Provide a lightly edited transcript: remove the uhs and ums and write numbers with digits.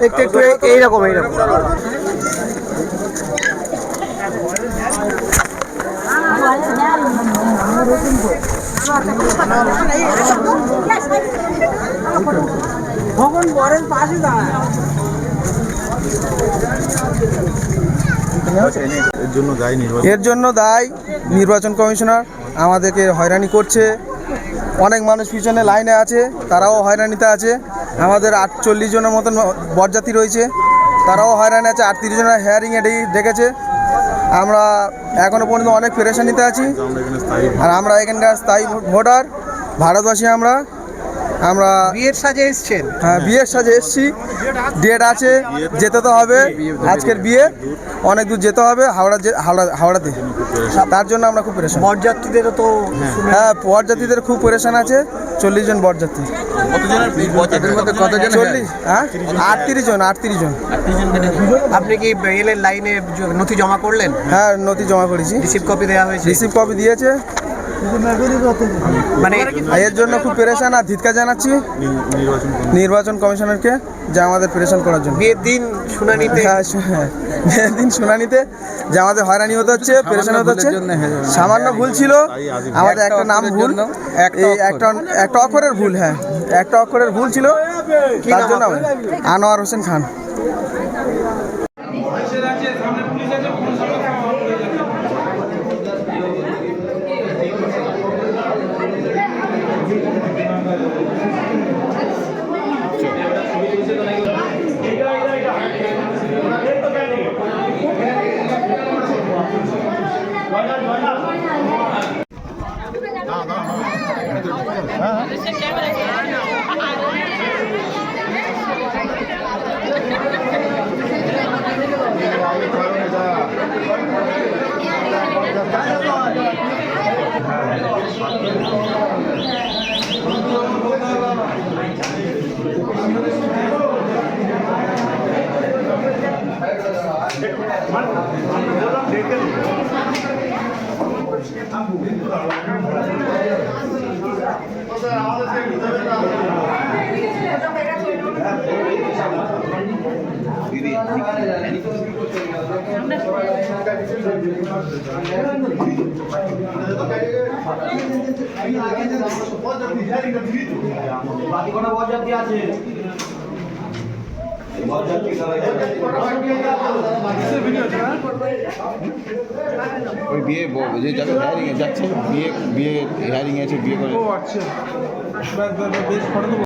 একটু একটু এইরকম এইরকম এর জন্য দায়ী নির্বাচন কমিশনার আমাদেরকে হয়রানি করছে। অনেক মানুষ পিছনে লাইনে আছে, তারাও হয়রানিতে আছে। আমাদের 48 জনের মতন বরযাত্রী রয়েছে, তারাও হয়রানি আছে। 38 জনের হেয়ারিংয়ে ডেকেছে। আমরা এখনও পর্যন্ত অনেক পেরেশানিতে আছি। আর আমরা এখানকার স্থায়ী ভোটার, ভারতবাসী। আমরা বিয়ের সাজে এসছেন? হ্যাঁ, বিয়ের সাজে এসছি। ডেট আছে, যেতে তো হবে। আজকের বিয়ে, অনেক দূর যেতে হবে, হাওড়াতে। তার জন্য আমরা খুব পেরেশান। বরযাত্রীদেরও তো হ্যাঁ, বরযাত্রীদের খুব পেরেশান আছে। 40 জন বরযাত্রী। কতজন? 40, হ্যাঁ, 38 জন। আপনি কি এলের লাইনে নথি জমা করলেন? হ্যাঁ, নথি জমা করেছি। রিসিভ কপি দেওয়া হয়েছে? রিসিভ কপি দিয়েছে। মানে এর জন্য খুব পেরেশান। আর ধিক্কার জানাচ্ছি নির্বাচন কমিশনারকে, যে আমাদের পেরেশান করার জন্য। বিয়ের দিন শুনানিতে, বিয়ের দিন শুনানিতে যে আমাদের হয়রানি হতে হচ্ছে, পেরেশান হতে হচ্ছে। সামান্য ভুল ছিল আমাদের, একটা নাম ভুল, একটা অক্ষরের ভুল। হ্যাঁ, একটা অক্ষরের ভুল ছিল, তার জন্য। আনোয়ার হোসেন খান। ওই বিয়ে যে যাবে হেয়ারিংয়ে যাচ্ছে, বিয়ে হেয়ারিং আছে, বিয়ে করে।